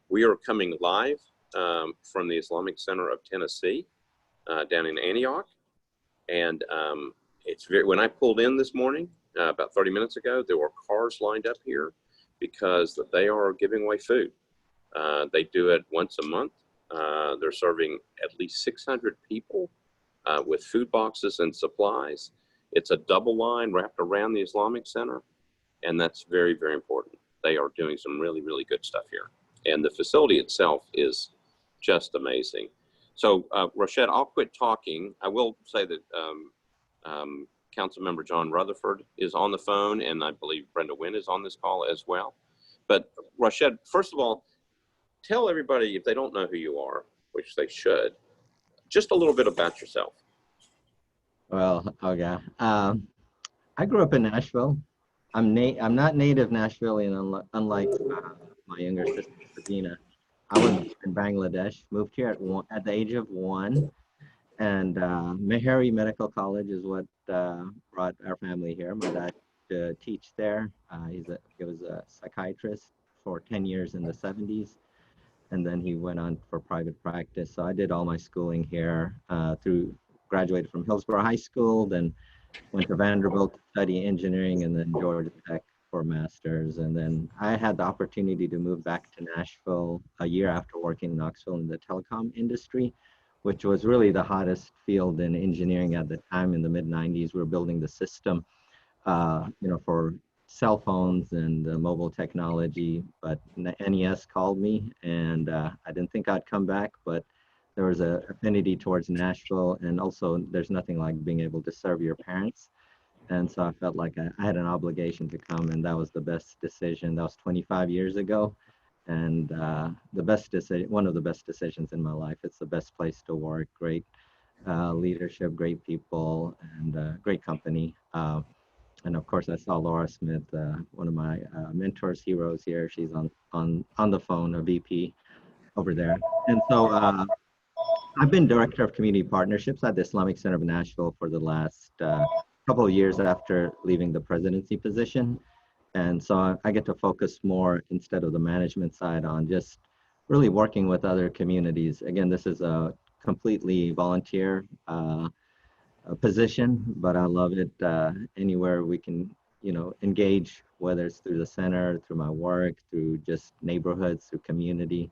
We are coming live from the Islamic Center of Tennessee down in Antioch. And when I pulled in this morning, about 30 minutes ago, there were cars lined up here because they are giving away food. They do it once a month. They're serving at least 600 people with food boxes and supplies. It's a double line wrapped around the Islamic Center, and that's very, very important. They are doing some really, really good stuff here. And the facility itself is just amazing. So, Rashed, I'll quit talking. I will say that Councilmember John Rutherford is on the phone, and I believe Brenda Wynn is on this call as well. But Rashed, first of all, tell everybody, if they don't know who you are, which they should, just a little bit about yourself. Well, okay. I grew up in Nashville. I'm not native Nashvilleian, unlike my younger sister, Sabina. I was in Bangladesh, moved here at the age of 1, and Meharry Medical College is what brought our family here. My dad to teach there. He was a psychiatrist for 10 years in the 70s, and then he went on for private practice. So I did all my schooling here graduated from Hillsborough High School, then went to Vanderbilt to study engineering, and then Georgia Tech for master's. And then I had the opportunity to move back to Nashville a year after working in Knoxville in the telecom industry, which was really the hottest field in engineering at the time. In the mid-90s, we were building the system, for cell phones and mobile technology. But NES called me, and I didn't think I'd come back, but there was an affinity towards Nashville, and also there's nothing like being able to serve your parents. And so I felt like I had an obligation to come, and that was the best decision. That was 25 years ago, and one of the best decisions in my life. It's the best place to work, great leadership, great people, and great company. And of course, I saw Laura Smith, one of my mentors, heroes here. She's on the phone, a VP over there. And so I've been Director of Community Partnerships at the Islamic Center of Nashville for the last couple of years after leaving the presidency position. And so I get to focus more, instead of the management side, on just really working with other communities. Again, this is a completely volunteer position, but I love it. Anywhere we can, engage, whether it's through the center, through my work, through just neighborhoods, through community.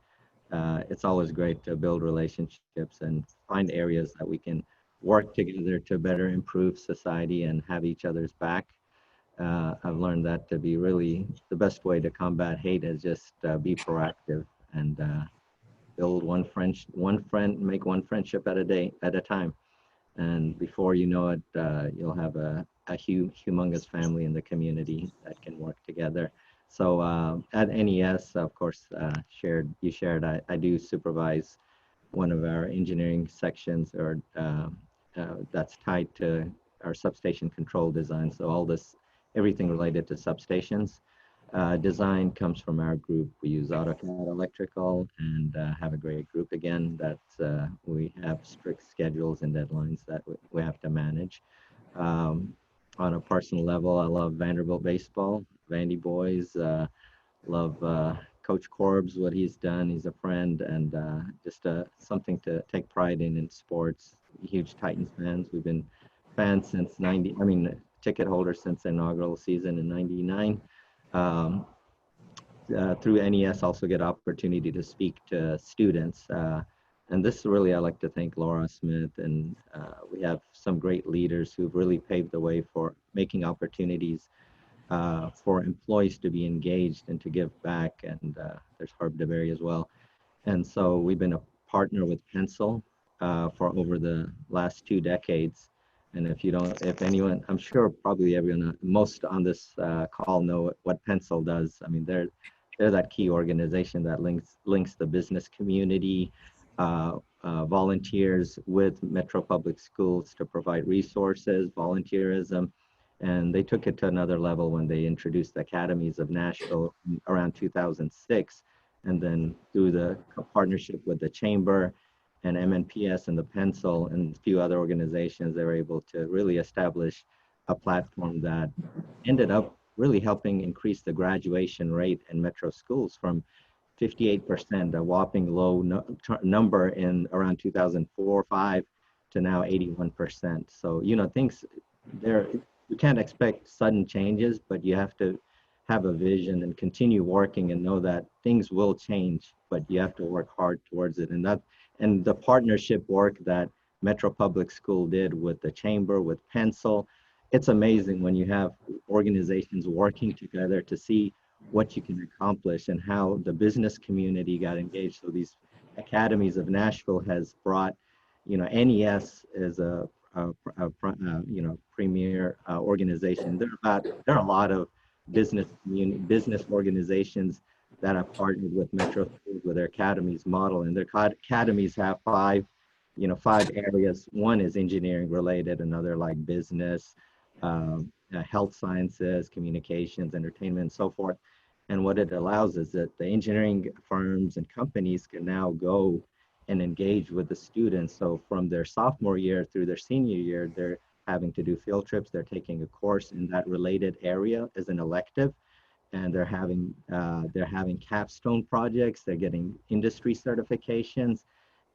It's always great to build relationships and find areas that we can work together to better improve society and have each other's back. I've learned that to be really the best way to combat hate is just be proactive and build make one friendship at a time. And before you know it, you'll have a humongous family in the community that can work together. So at NES, of course, I do supervise one of our engineering sections, or that's tied to our substation control design. So everything related to substations design comes from our group. We use AutoCAD Electrical, and have a great group again that we have strict schedules and deadlines that we have to manage. On a personal level, I love Vanderbilt baseball, Vandy boys. Love Coach Corbs, what he's done. He's a friend, and just something to take pride in sports. Huge Titans fans. We've been fans since ticket holders since the inaugural season in '99. Through NES, also get opportunity to speak to students. And this really, I like to thank Laura Smith, and we have some great leaders who've really paved the way for making opportunities for employees to be engaged and to give back. And there's Harb DeBerry as well. And so we've been a partner with Pencil for over the last 2 decades. And if anyone, I'm sure probably everyone, most on this call know what Pencil does. I mean, they're that key organization that links the business community, volunteers with Metro Public Schools to provide resources, volunteerism. And they took it to another level when they introduced the Academies of Nashville around 2006. And then through the partnership with the Chamber and MNPS and the Pencil and a few other organizations, they were able to really establish a platform that ended up really helping increase the graduation rate in Metro schools from 58%, a whopping low number in around 2004, 5 to now 81%. So, things there, you can't expect sudden changes, but you have to have a vision and continue working and know that things will change, but you have to work hard towards it. And the partnership work that Metro Public School did with the chamber, with Pencil, it's amazing when you have organizations working together to see what you can accomplish and how the business community got engaged. So these academies of Nashville has brought, NES is a premier organization. There are a lot of business organizations that have partnered with Metro Schools with their academies model, and their academies have five areas. One is engineering related, another like business, health sciences, communications, entertainment, and so forth. And what it allows is that the engineering firms and companies can now go and engage with the students. So from their sophomore year through their senior year, they're having to do field trips. They're taking a course in that related area as an elective, and they're having capstone projects. They're getting industry certifications,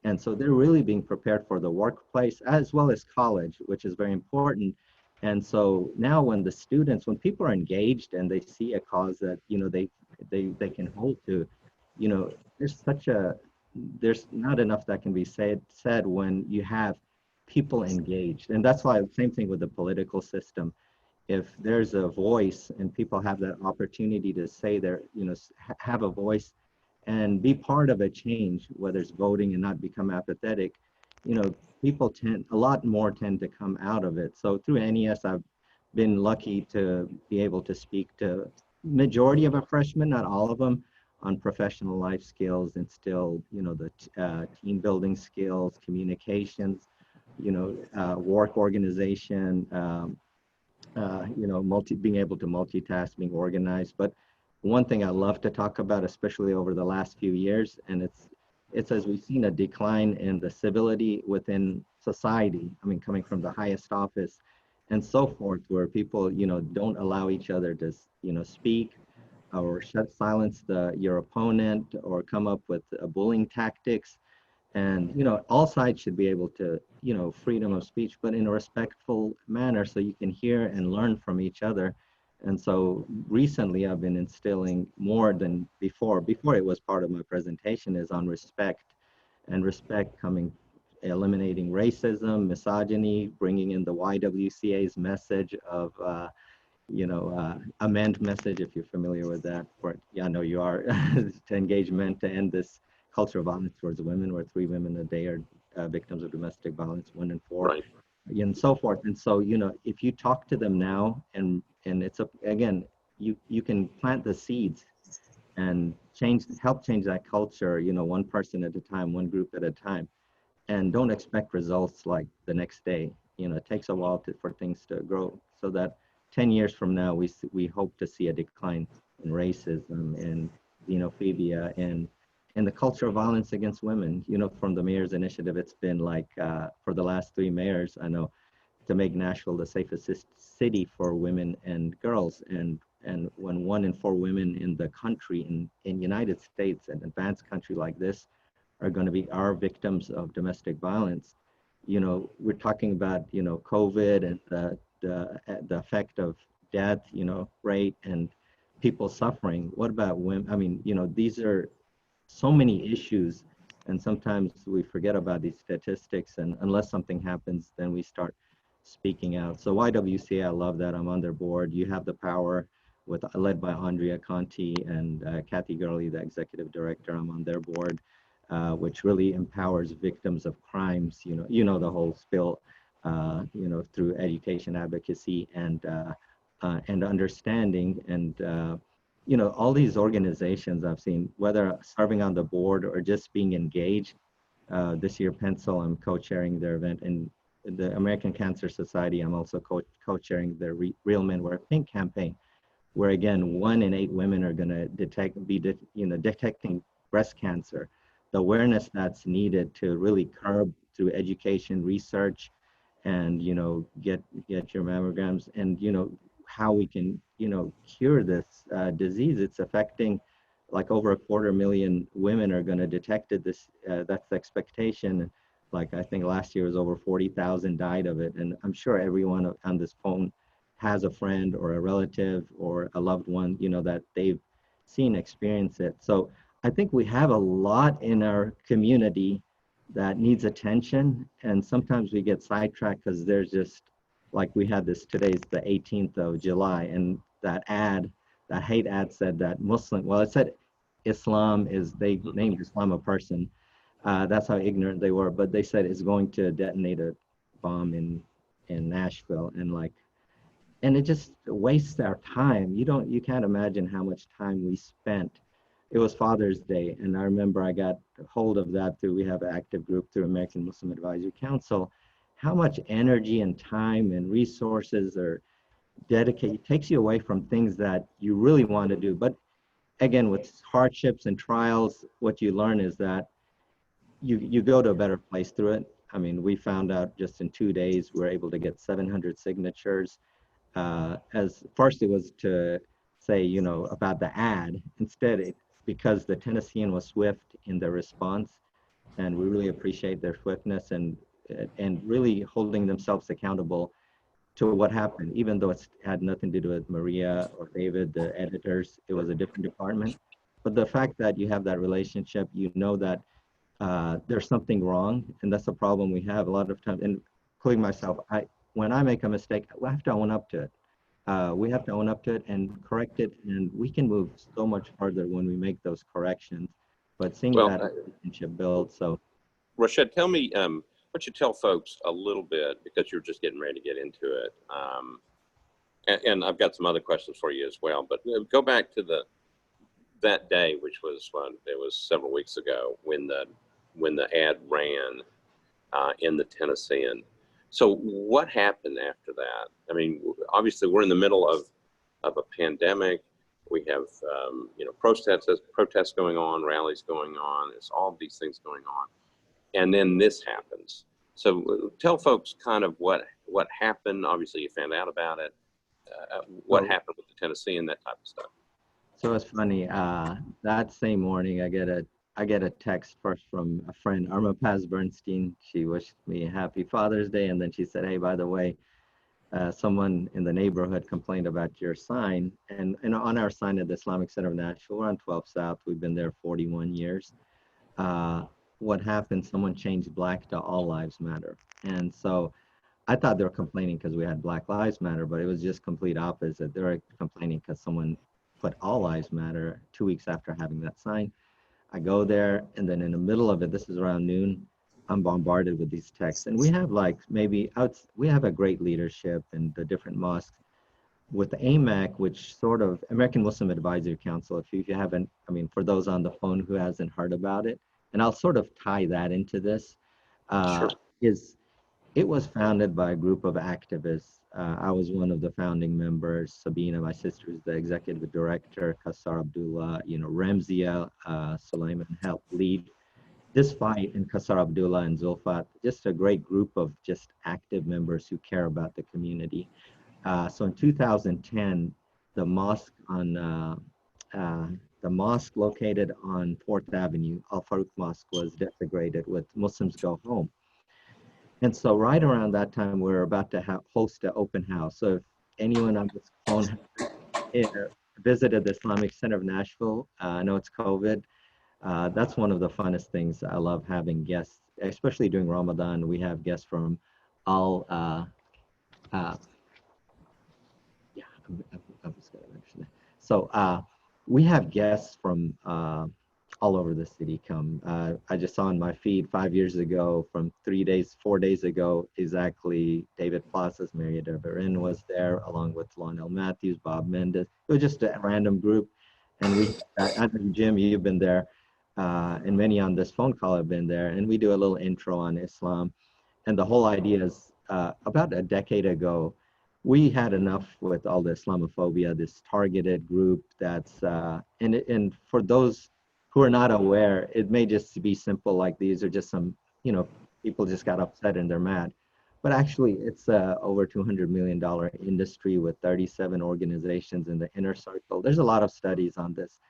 and so they're really being prepared for the workplace as well as college, which is very important. And so now when people are engaged and they see a cause that, they can hold to, you know, there's such a, there's not enough that can be said when you have people engaged. And that's why, same thing with the political system. If there's a voice and people have that opportunity to say have a voice and be part of a change, whether it's voting and not become apathetic, you know, a lot more tend to come out of it. So through NES, I've been lucky to be able to speak to majority of our freshmen, not all of them, on professional life skills, instill, the team building skills, communications, work organization, being able to multitask, being organized. But one thing I love to talk about, especially over the last few years, and it's as we've seen a decline in the civility within society. I mean, coming from the highest office and so forth, where people, don't allow each other to, speak or silence your opponent or come up with bullying tactics. And, all sides should be able to, freedom of speech, but in a respectful manner so you can hear and learn from each other. And so recently I've been instilling more than before. Before it was part of my presentation is on respect, and respect eliminating racism, misogyny, bringing in the YWCA's message of, amend message, if you're familiar with that. I know you are, to engagement to end this culture of violence towards women, where 3 women a day are victims of domestic violence, 1 in 4, Right. and so forth. And so, if you talk to them now, and again, you can plant the seeds and help change that culture, one person at a time, one group at a time, and don't expect results like the next day. It takes a while for things to grow, so that 10 years from now, we hope to see a decline in racism and xenophobia and the culture of violence against women. From the mayor's initiative, it's been like for the last 3 mayors, I know, to make Nashville the safest city for women and girls. And when 1 in 4 women in the country, in United States, an advanced country like this, are victims of domestic violence, we're talking about, COVID and the effect of death, rate and people suffering. What about women? I mean, these are so many issues, and sometimes we forget about these statistics, and unless something happens, then we start speaking out. So YWCA, I love that. I'm on their board. You have the power, led by Andrea Conti and Kathy Gurley, the executive director. I'm on their board, which really empowers victims of crimes. The whole spill, through education, advocacy, and understanding. And all these organizations I've seen, whether serving on the board or just being engaged. This year, Pencil, I'm co-chairing their event, and the American Cancer Society, I'm also co-chairing their Real Men Wear Pink campaign, where again, 1 in 8 women are going to detecting breast cancer. The awareness that's needed to really curb through education, research, and get your mammograms, and how we can cure this disease. It's affecting like over 250,000 women are going to detect it. That's the expectation. Like I think last year was over 40,000 died of it, and I'm sure everyone on this phone has a friend or a relative or a loved one, that they've seen experience it. So I think we have a lot in our community that needs attention, and sometimes we get sidetracked because there's just like we had this today's the 18th of July, and that hate ad said that it said Islam is, they named Islam a person. That's how ignorant they were, but they said it's going to detonate a bomb in Nashville, and it just wastes our time. You can't imagine how much time we spent. It was Father's Day, and I remember I got hold of that through, we have an active group through American Muslim Advisory Council, how much energy and time and resources are dedicated, it takes you away from things that you really want to do. But again, with hardships and trials, what you learn is that you go to a better place through it. I mean, we found out just in 2 days, we were able to get 700 signatures. As first it was to say, about the ad. Instead, because the Tennessean was swift in their response, and we really appreciate their swiftness and really holding themselves accountable to what happened, even though it had nothing to do with Maria or David, the editors. It was a different department. But the fact that you have that relationship, that there's something wrong, and that's a problem we have a lot of times. And including myself, when I make a mistake, I have to own up to it. We have to own up to it and correct it, and we can move so much further when we make those corrections. But seeing Well, that relationship build, so. Rashed, tell me, why don't you tell folks a little bit, because you're just getting ready to get into it. And I've got some other questions for you as well, but go back to that day, which was it was several weeks ago, when the ad ran in the Tennessean. So what happened after that? I mean, obviously we're in the middle of a pandemic. We have protests going on, rallies going on. There's all these things going on, and then this happens. So tell folks kind of what happened. Obviously, you found out about it. What happened with the Tennessee and that type of stuff. So it's funny. That same morning, I get a text first from a friend, Arma Paz Bernstein. She wished me happy Father's Day, and then she said, "Hey, by the way, someone in the neighborhood complained about your sign, and on our sign at the Islamic Center of Nashville, we're on 12 South. We've been there 41 years. What happened? Someone changed black to All Lives Matter, and so." I thought they were complaining because we had Black Lives Matter, but it was just complete opposite. They were complaining because someone put All Lives Matter 2 weeks after having that sign. I go there, and then in the middle of it, this is around noon, I'm bombarded with these texts. And we have we have a great leadership in the different mosques. With the AMAC, which sort of, American Muslim Advisory Council, if you haven't, I mean, for those on the phone who hasn't heard about it, and I'll sort of tie that into this, Sure. It was founded by a group of activists. I was one of the founding members. Sabina, my sister, is the executive director. Kassar Abdullah, Ramzia Sulaiman helped lead this fight, and Kassar Abdullah and Zulfat, just a great group of just active members who care about the community. So in 2010, the mosque located on 4th Avenue, Al Farouk Mosque, was desecrated with Muslims Go Home. And so right around that time, we're about to host an open house. So if anyone on this phone visited the Islamic Center of Nashville, I know it's COVID. That's one of the funnest things. I love having guests, especially during Ramadan. We have guests from all, yeah, I'm just gonna mention that. So we have guests from all over the city come. I just saw on my feed 5 years ago, from 4 days ago, exactly, David Plazas, Marietta Berin was there, along with Lionel Matthews, Bob Mendes. It was just a random group. And I think, Jim, you've been there, and many on this phone call have been there. And we do a little intro on Islam. And the whole idea is, about a decade ago, we had enough with all the Islamophobia, this targeted group that's, and for those who are not aware, it may just be simple, like these are just some, people just got upset and they're mad. But actually, it's over $200 million industry with 37 organizations in the inner circle. There's a lot of studies on this.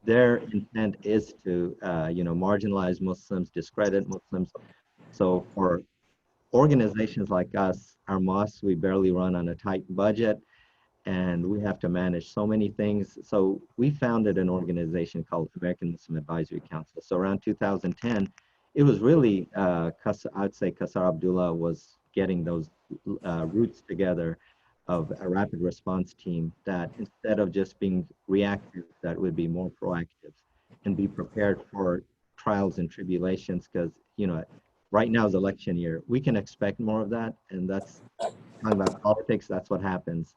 their intent is to, marginalize Muslims, discredit Muslims. So for organizations like us, our mosques, we barely run on a tight budget and we have to manage so many things. So we founded an organization called American Muslim Advisory Council. So around 2010, it was really, I'd say Qasar Abdullah was getting those roots together of a rapid response team that instead of just being reactive, that would be more proactive and be prepared for trials and tribulations. Because, right now is election year. We can expect more of that. And that's talking about politics. That's what happens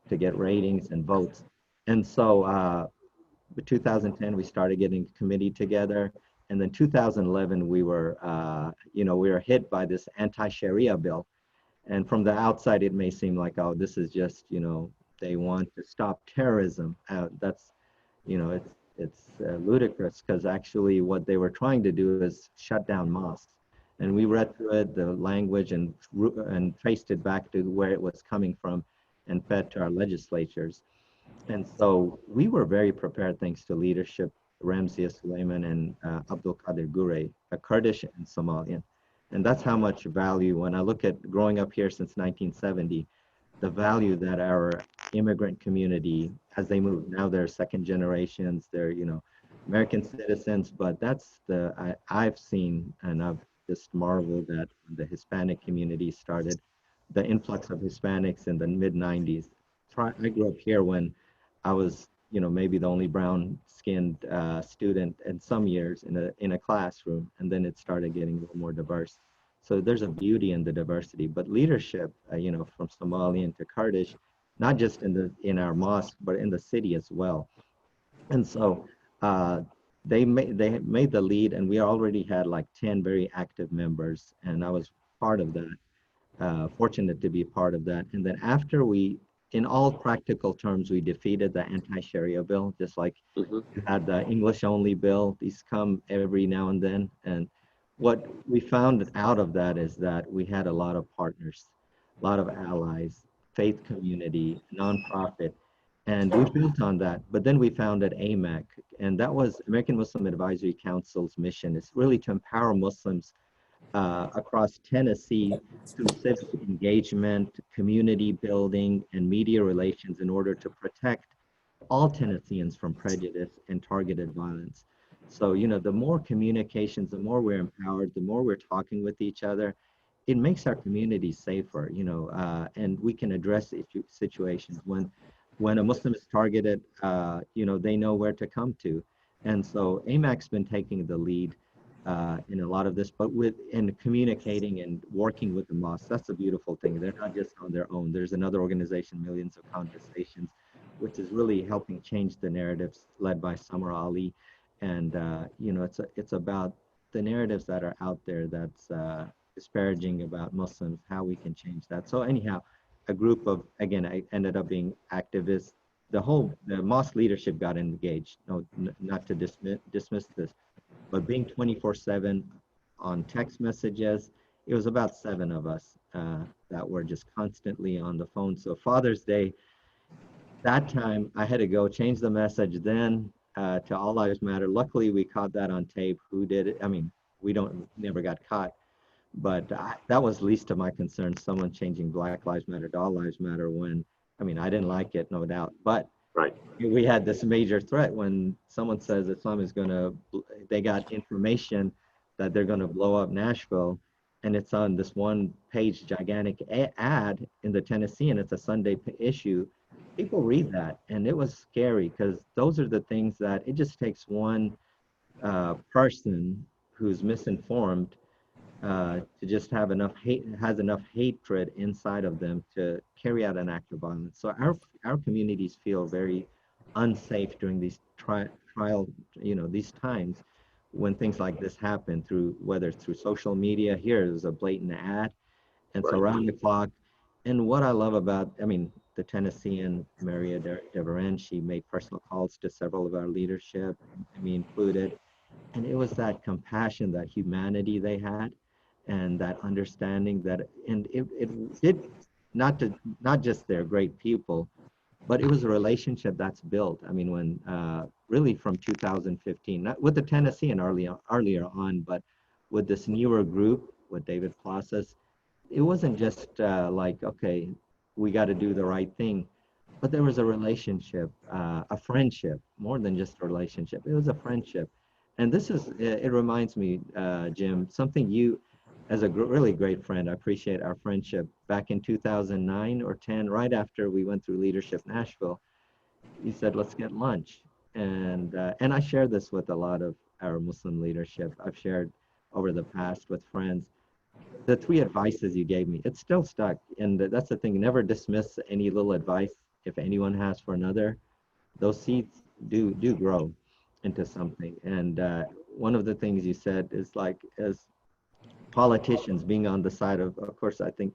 to get ratings and votes. And so, in 2010, we started getting a committee together. And then 2011, we were hit by this anti-Sharia bill. And from the outside, it may seem like, oh, this is just, they want to stop terrorism. That's, it's ludicrous because actually what they were trying to do is shut down mosques. And we read through it, the language, and traced it back to where it was coming from and fed to our legislatures. And so we were very prepared thanks to leadership, Ramzia Suleiman and Abdul Qadir Gurey, a Kurdish and Somalian. And that's how much value, when I look at growing up here since 1970, the value that our immigrant community, as they move, now they're second generations, they're, American citizens, but I've seen and I've just marveled at when the Hispanic community started, the influx of Hispanics in the mid 90s. I grew up here when I was, maybe the only brown-skinned student in some years in a classroom, and then it started getting a little more diverse. So there's a beauty in the diversity, but leadership, from Somalian to Kurdish, not just in our mosque, but in the city as well. And so uh, they made the lead, and we already had like 10 very active members, and I was part of that, fortunate to be part of that. And then after in all practical terms, we defeated the anti-Sharia bill, just like Hmm. you had the English only bill. These come every now and then. And what we found out of that is that we had a lot of partners, a lot of allies, faith community, nonprofit, and we built on that. But then we founded AMAC, and that was American Muslim Advisory Council's mission. It's really to empower Muslims across Tennessee through civic engagement, community building, and media relations in order to protect all Tennesseans from prejudice and targeted violence. So, the more communications, the more we're empowered, the more we're talking with each other, it makes our community safer, and we can address situations when a Muslim is targeted, they know where to come to. And so AMAC's been taking the lead in a lot of this, but in communicating and working with the mosques, that's a beautiful thing. They're not just on their own. There's another organization, Millions of Conversations, which is really helping change the narratives led by Summer Ali. And, it's about the narratives that are out there that's disparaging about Muslims, how we can change that. So anyhow, a group of, again, I ended up being activists. The mosque leadership got engaged. No, not to dismiss this, but being 24/7 on text messages, it was about seven of us that were just constantly on the phone. So Father's Day, that time I had to go change the message then to All Lives Matter. Luckily, we caught that on tape. Who did it? I mean, never got caught, but that was least of my concerns. Someone changing Black Lives Matter to All Lives Matter when, I mean, I didn't like it, no doubt, but Right. we had this major threat when someone says Islam is going to, they got information that they're going to blow up Nashville, and it's on this one page gigantic ad in the Tennessee, and it's a Sunday issue. People read that, and it was scary because those are the things that it just takes one person who's misinformed to just have enough hate, has enough hatred inside of them to carry out an act of violence. So our communities feel very unsafe during these trial, these times when things like this happen through whether it's through social media. Here is a blatant ad, and so Right. around the clock. And what I love about, I mean, the Tennessean Maria Deveran, she made personal calls to several of our leadership, me included, and it was that compassion, that humanity they had, and that understanding that, and it did not just they're great people, but it was a relationship that's built. I mean, when really from 2015, not with the Tennessee and earlier on, but with this newer group with David Plazas, it wasn't just like, okay, we got to do the right thing, but there was a relationship, a friendship, more than just a relationship. It was a friendship. And this is, it reminds me, Jim, something you, as a really great friend, I appreciate our friendship. Back in 2009 or 10, right after we went through Leadership Nashville, you said, let's get lunch. And I share this with a lot of our Muslim leadership. I've shared over the past with friends the three advices you gave me, it's still stuck. And that's the thing, never dismiss any little advice if anyone has for another. Those seeds do grow into something. And one of the things you said is like, as politicians being on the side of course, I think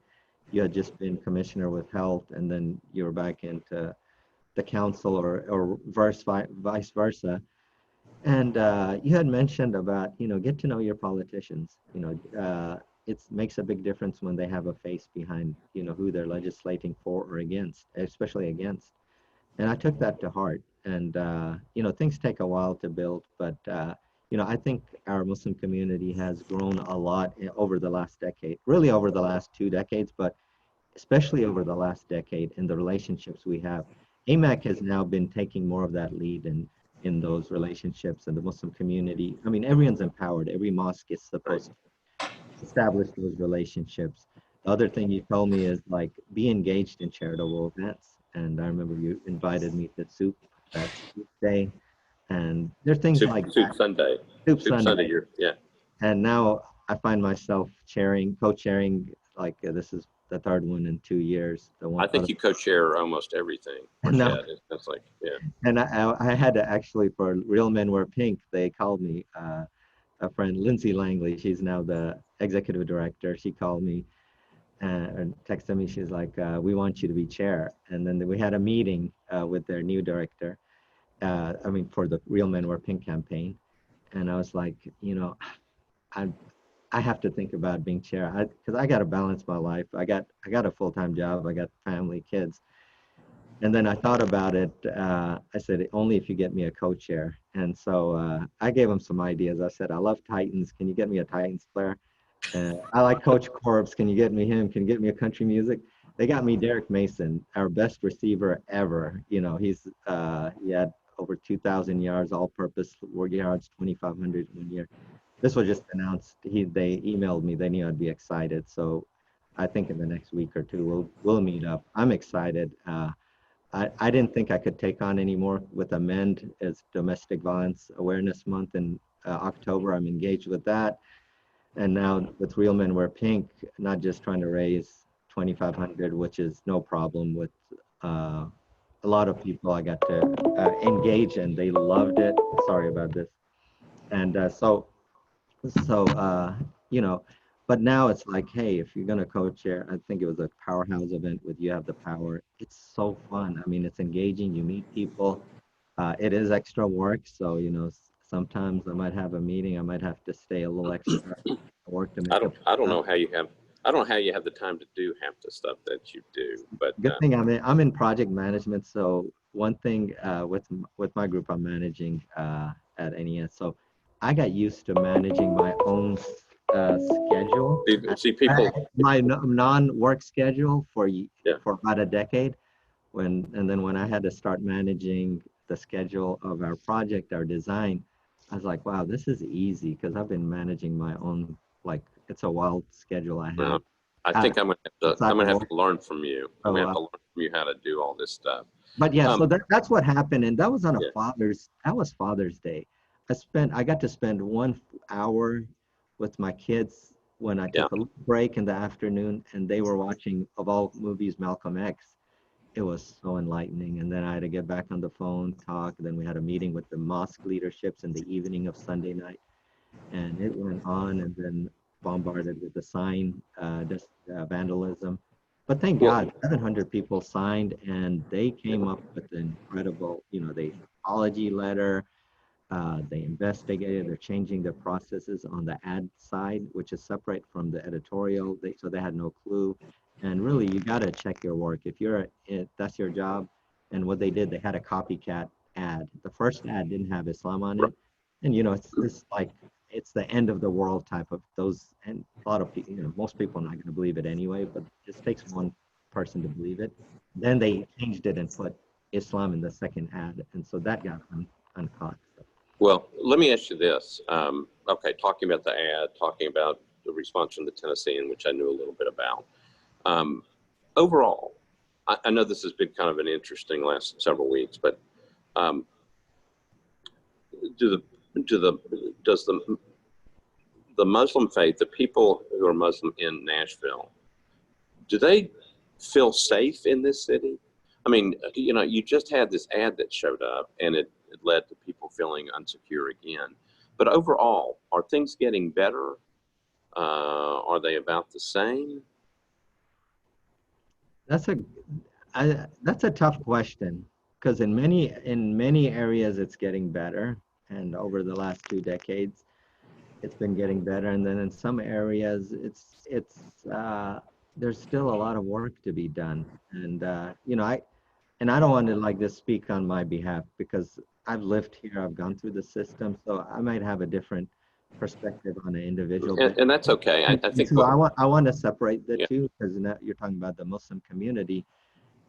you had just been commissioner with health, and then you were back into the council or vice versa. And you had mentioned about, get to know your politicians. It makes a big difference when they have a face behind, who they're legislating for or against, especially against. And I took that to heart. And, things take a while to build, but, I think our Muslim community has grown a lot over the last decade, really over the last 2 decades, but especially over the last decade in the relationships we have. AMAC has now been taking more of that lead in those relationships and the Muslim community. I mean, everyone's empowered. Every mosque is Right. supposed to establish those relationships. The other thing you told me is like be engaged in charitable events. And I remember you invited me to that soup day. And there's things like Soup that, Sunday. Soup Soup Sunday. Sunday. Yeah. And now I find myself co-chairing, like this is the third one in 2 years. The one I think other, you co-chair almost everything. no, Rashed. That's like, yeah. and I had to actually, for Real Men Wear Pink, they called me, a friend, Lindsay Langley, she's now the executive director. She called me and texted me. She's like, we want you to be chair. And then we had a meeting with their new director, for the Real Men Wear Pink campaign. And I was like, I, I have to think about being chair because I got to balance my life. I got a full-time job. I got family, kids. And then I thought about it. I said, only if you get me a co-chair. And so I gave him some ideas. I said, I love Titans. Can you get me a Titans player? I like Coach Corbs. Can you get me him? Can you get me a country music? They got me Derek Mason, our best receiver ever. He had over 2,000 yards, all-purpose yards, 2,500 one year. This was just announced. They emailed me. They knew I'd be excited. So I think in the next week or two we'll meet up. I'm excited. I didn't think I could take on anymore with Amend as Domestic Violence Awareness Month in October. I'm engaged with that. And now with Real Men Wear Pink, not just trying to raise 2,500, which is no problem with a lot of people I got to engage and they loved it. Sorry about this. And so, but now it's like, hey, if you're going to co-chair, I think it was a powerhouse event with You Have the Power. It's so fun. I mean, it's engaging. You meet people. It is extra work. So, sometimes I might have a meeting. I might have to stay a little extra work to make up. I don't know how you have. I don't know how you have the time to do half the stuff that you do. But Good thing I'm in project management. So one thing with my group I'm managing at NES. So I got used to managing my own schedule, see people. my non-work schedule Yeah. for about a decade. And then when I had to start managing the schedule of our project, our design, I was like, wow, this is easy because I've been managing my own, like it's a wild schedule I have. I think I'm gonna have outside to learn from you. I'm So, gonna have to learn from you how to do all this stuff. but yeah, so Um, that's what happened, and that was on a yeah. that was Father's Day. I got to spend 1 hour with my kids when I Yeah. took a little break in the afternoon, and they were watching, of all movies, Malcolm X. It was so enlightening, and then I had to get back on the phone, talk. Then we had a meeting with the mosque leaderships in the evening of Sunday night, and it went on, and then bombarded with the sign vandalism. But thank Well, God, 700 people signed, and they came up with an incredible, the apology letter. They investigated. They're changing their processes on the ad side, which is separate from the editorial. So they had no clue. And really, you got to check your work. If that's your job, And what they did, they had a copycat ad. The first ad didn't have Islam on it. And, you know, it's like, it's the end of the world type of those. And a lot of people, you know, most people are not going to believe it anyway, but it just takes one person to believe it. Then they changed it and put Islam in the second ad. And so that got uncaught. So. Well, let me ask you this. Okay, talking about the ad, talking about the response from the Tennessean, which I knew a little bit about. Overall, I know this has been kind of an interesting last several weeks, but does the Muslim faith, the people who are Muslim in Nashville, do they feel safe in this city? I mean, you know, you just had this ad that showed up, and it led to people feeling unsecure again. But overall, are things getting better? Are they about the same? That's a tough question because in many areas it's getting better, and over the last 2 decades it's been getting better, and then in some areas it's there's still a lot of work to be done. And you know, I don't want to like just speak on my behalf because I've lived here, I've gone through the system, so I might have a different perspective on an individual. And that's okay. I think so I want to separate the yeah. two because now you're talking about the Muslim community,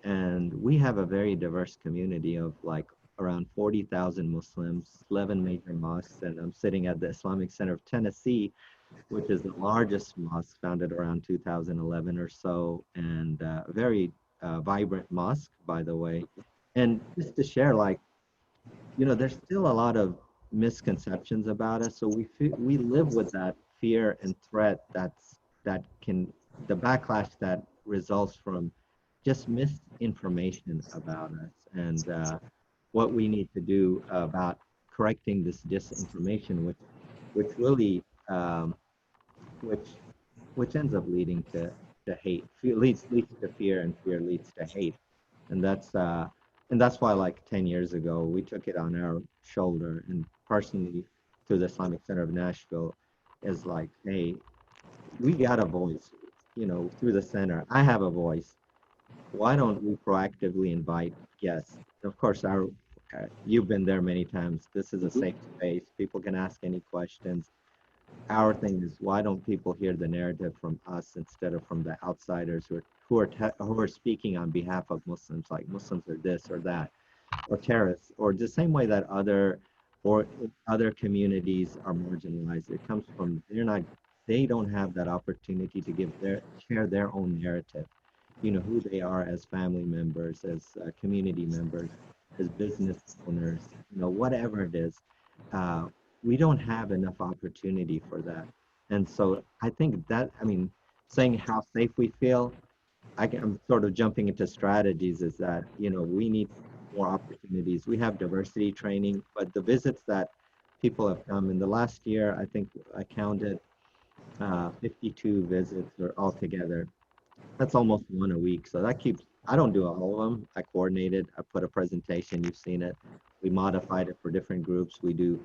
and we have a very diverse community of like around 40,000 Muslims, 11 major mosques, and I'm sitting at the Islamic Center of Tennessee, which is the largest mosque, founded around 2011 or so, and very vibrant mosque, by the way. And just to share, like, you know, there's still a lot of misconceptions about us. So we live with that fear and threat that can the backlash that results from just misinformation about us, and what we need to do about correcting this disinformation, which really which which ends up leading to hate. Leads to fear, and fear leads to hate. And that's why, like 10 years ago, we took it on our shoulder, and personally through the Islamic Center of Nashville is like, hey, we got a voice, you know, through the center. I have a voice. Why don't we proactively invite guests? Of course, you've been there many times. This is a safe space. People can ask any questions. Our thing is, why don't people hear the narrative from us instead of from the outsiders who are speaking on behalf of Muslims, like Muslims are this or that, or terrorists, or the same way that other communities are marginalized. It comes from they don't have that opportunity to share their own narrative. You know, who they are as family members, as community members, as business owners, you know, whatever it is. Uh, we don't have enough opportunity for that. And so I think that, I mean, saying how safe we feel, I'm sort of jumping into strategies is that, you know, we need more opportunities. We have diversity training, but the visits that people have come in the last year, I think I counted 52 visits or altogether. That's almost one a week. So that keeps, I don't do all of them. I coordinated, I put a presentation, you've seen it. We modified it for different groups. We do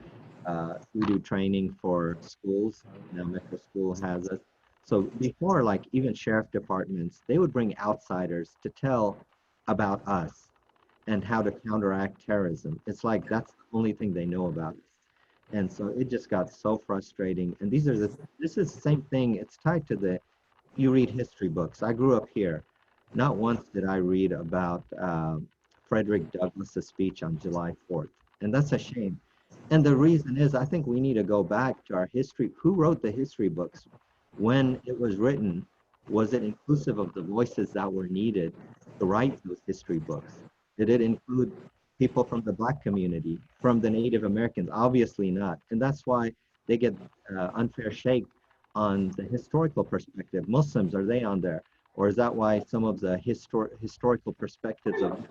training for schools. Now Metro School has it. So before, like even sheriff departments, they would bring outsiders to tell about us and how to counteract terrorism. It's like that's the only thing they know about us. And so it just got so frustrating. And this is the same thing. It's tied to you read history books. I grew up here. Not once did I read about Frederick Douglass's speech on July 4th. And that's a shame. And the reason is, I think we need to go back to our history. Who wrote the history books? When it was written, was it inclusive of the voices that were needed to write those history books? Did it include people from the Black community, from the Native Americans? Obviously not. And that's why they get unfair shake on the historical perspective. Muslims, are they on there? Or is that why some of the historical perspectives of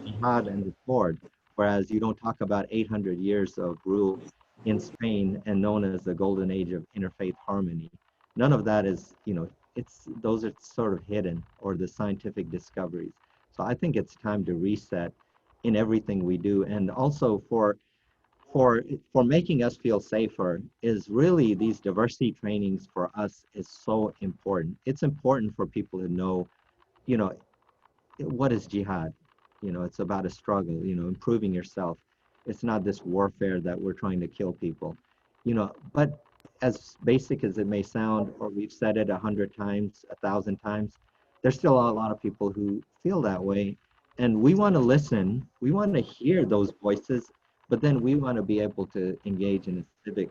jihad and the sword, whereas you don't talk about 800 years of rule in Spain and known as the golden age of interfaith harmony? None of that is, you know, those are sort of hidden, or the scientific discoveries. So I think it's time to reset in everything we do. And also for making us feel safer is really these diversity trainings for us is so important. It's important for people to know, you know, what is jihad? it's about a struggle, improving yourself. It's not this warfare that we're trying to kill people, but as basic as it may sound, or we've said it 100 times, 1,000 times, there's still a lot of people who feel that way. And we want to listen, we want to hear those voices, but then we want to be able to engage in a civic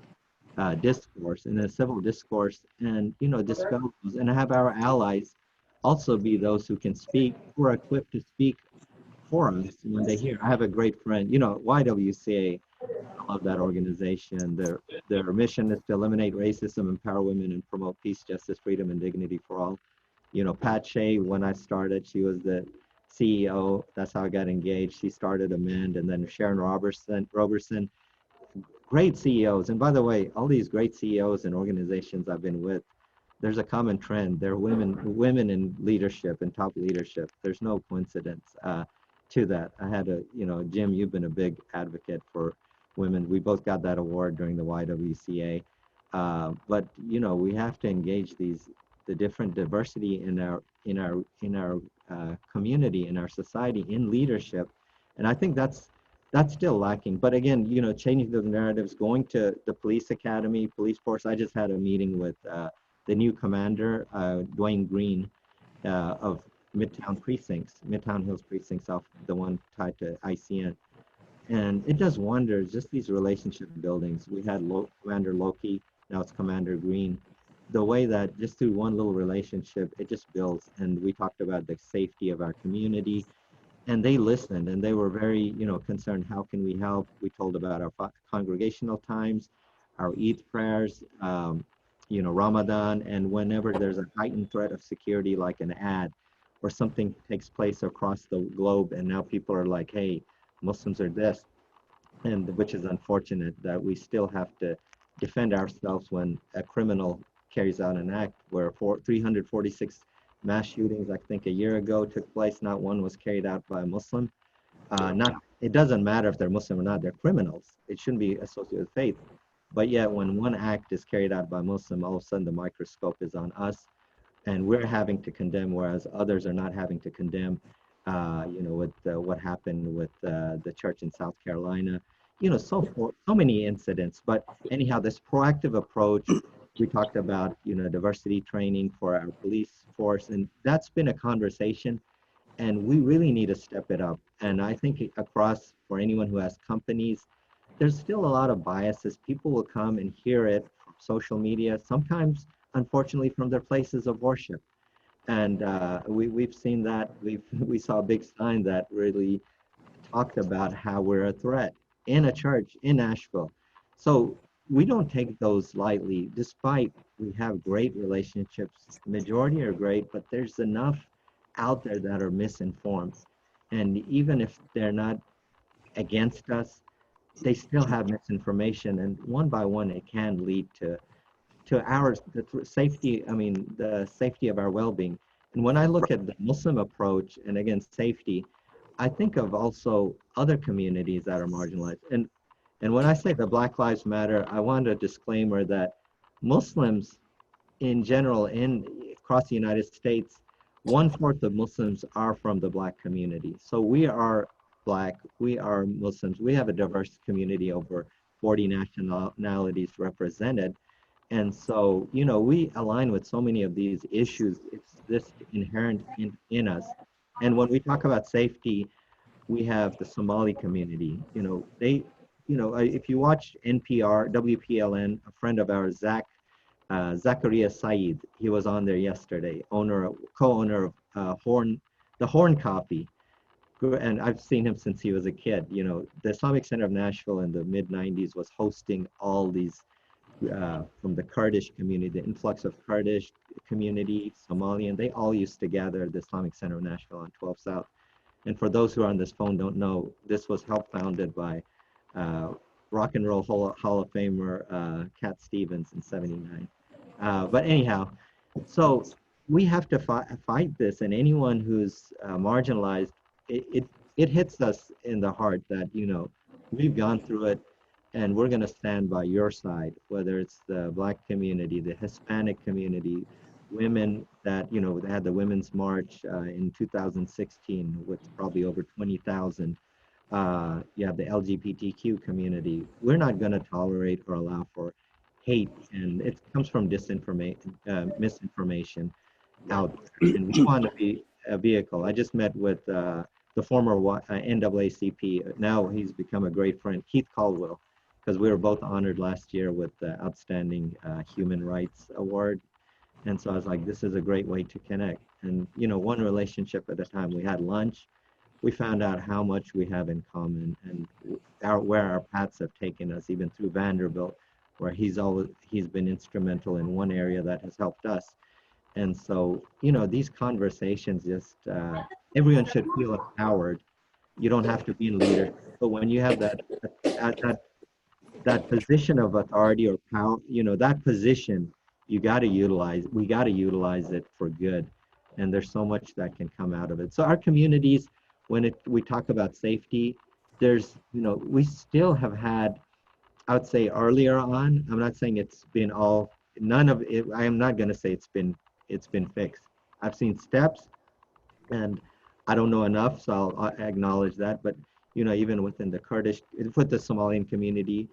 discourse, in a civil discourse, and, dispel those, and have our allies also be those who can speak, who are equipped to speak for us when they hear. I have a great friend, YWCA, I love that organization. Their mission is to eliminate racism, empower women, and promote peace, justice, freedom, and dignity for all. Pat Shea, when I started, she was the CEO. That's how I got engaged. She started Amend, and then Sharon Robertson, great CEOs. And by the way, all these great CEOs and organizations I've been with, there's a common trend. They're women in leadership and top leadership. There's no coincidence to that. I had Jim, you've been a big advocate for women. We both got that award during the YWCA. But we have to engage the different diversity in our community, in our society, in leadership, and I think that's still lacking. But again, changing the narratives, going to the police academy, police force. I just had a meeting with the new commander, Dwayne Green, of Midtown Hills precincts, off the one tied to ICN. And it does wonders, just these relationship buildings. We had Commander Loki, now it's Commander Green. The way that just through one little relationship, it just builds. And we talked about the safety of our community, and they listened, and they were very, concerned. How can we help? We told about our congregational times, our Eid prayers, Ramadan, and whenever there's a heightened threat of security, like an ad or something takes place across the globe, and now people are like, hey, Muslims are this, and which is unfortunate that we still have to defend ourselves when a criminal carries out an act where 346 mass shootings, I think a year ago, took place. Not one was carried out by a Muslim. It doesn't matter if they're Muslim or not, they're criminals. It shouldn't be associated with faith. But yet when one act is carried out by Muslim, all of a sudden the microscope is on us, and we're having to condemn, whereas others are not having to condemn. With what happened with the church in South Carolina, so many incidents. But anyhow, this proactive approach, we talked about, diversity training for our police force, and that's been a conversation, and we really need to step it up. And I think across, for anyone who has companies, there's still a lot of biases. People will come and hear it from social media, sometimes, unfortunately, from their places of worship. And we've seen that. We saw a big sign that really talked about how we're a threat in a church in Nashville. So we don't take those lightly, despite we have great relationships. Majority are great, but there's enough out there that are misinformed. And even if they're not against us, they still have misinformation. And one by one, it can lead to the safety of our well-being. And when I look at the Muslim approach, and again, safety, I think of also other communities that are marginalized. And when I say the Black Lives Matter, I want a disclaimer that Muslims in general, across the United States, 1/4 of Muslims are from the Black community. So we are Black, we are Muslims, we have a diverse community, over 40 nationalities represented. And so, we align with so many of these issues. It's this inherent in us. And when we talk about safety, we have the Somali community. If you watch NPR, WPLN, a friend of ours, Zakaria Saeed, he was on there yesterday, co-owner of the Horn Copy. And I've seen him since he was a kid. The Islamic Center of Nashville in the mid-90s was hosting all these from the Kurdish community, the influx of Kurdish community, Somalian, they all used to gather at the Islamic Center of Nashville on 12 South. And for those who are on this phone don't know, this was founded by Rock and Roll Hall of Famer Cat Stevens in '79. But anyhow, so we have to fight this, and anyone who's marginalized, it hits us in the heart that, we've gone through it, and we're going to stand by your side, whether it's the Black community, the Hispanic community. women that, they had the Women's March in 2016 with probably over 20,000. You have the LGBTQ community. We're not going to tolerate or allow for hate, and it comes from misinformation Right. out there. And we want to be a vehicle. I just met with the former NAACP. Now he's become a great friend, Keith Caldwell, because we were both honored last year with the Outstanding Human Rights Award. And so I was like, this is a great way to connect. And, one relationship at a time. We had lunch. We found out how much we have in common and where our paths have taken us, even through Vanderbilt, where he's been instrumental in one area that has helped us. And so, these conversations just, everyone should feel empowered. You don't have to be in leadership, but when you have that that position of authority or power, that position, we got to utilize it for good. And there's so much that can come out of it. So our communities, we talk about safety, we still have had, I would say earlier on, I'm not saying it's been none of it, I am not going to say it's been fixed. I've seen steps, and I don't know enough, so I'll acknowledge that. But even within the Somalian community,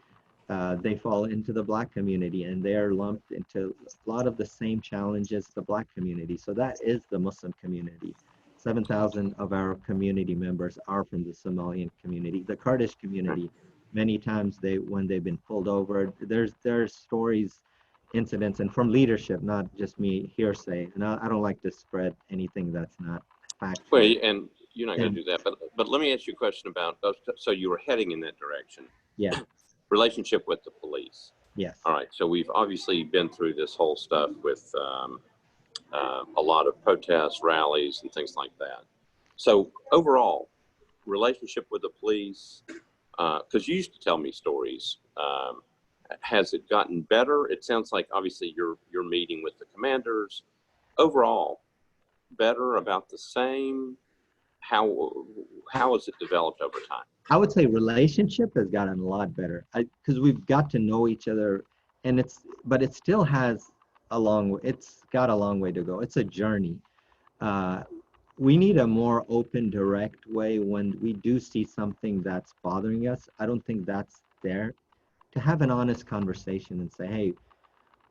they fall into the Black community, and they are lumped into a lot of the same challenges the Black community. So that is the Muslim community. 7,000 of our community members are from the Somalian community. The Kurdish community, many times when they've been pulled over, there's stories, incidents, and from leadership, not just me hearsay. And I don't like to spread anything that's not factual. Well, and you're not going And to do that, but let me ask you a question about those. So you were heading in that direction. yeah, Relationship with the police. yes. All right. So we've obviously been through this whole stuff with a lot of protests, rallies, and things like that. So overall, relationship with the police, because you used to tell me stories. Has it gotten better? It sounds like obviously you're meeting with the commanders. Overall, better, about the same? How has it developed over time? I would say relationship has gotten a lot better because we've got to know each other, and but it still has it's got a long way to go. It's a journey. Uh, we need a more open, direct way when we do see something that's bothering us. I don't think that's there. To have an honest conversation and say, hey,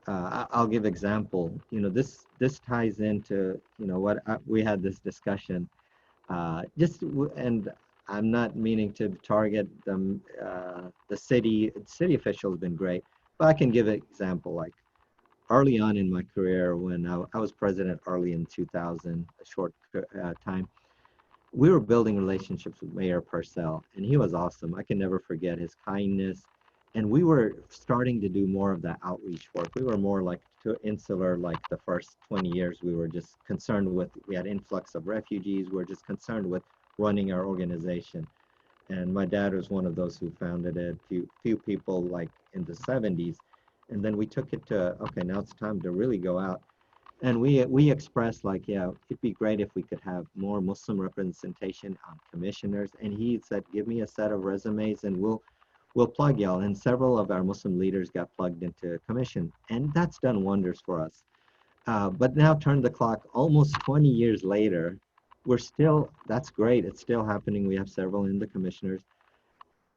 I'll give example. This ties into, what we had this discussion. And I'm not meaning to target them. The city official has been great, but I can give an example. Like early on in my career, when I was president early in 2000, a short time, we were building relationships with Mayor Purcell, and he was awesome. I can never forget his kindness. And we were starting to do more of that outreach work. We were more like insular, like the first 20 years. We were just concerned with, we had influx of refugees. We were just concerned with running our organization. And my dad was one of those who founded it, few people like in the 70s. And then we took it to, okay, now it's time to really go out. And we expressed like, yeah, it'd be great if we could have more Muslim representation on commissioners. And he said, give me a set of resumes and we'll plug y'all. And several of our Muslim leaders got plugged into commission. And that's done wonders for us. But now turn the clock almost 20 years later, that's great. It's still happening. We have several in the commissioners.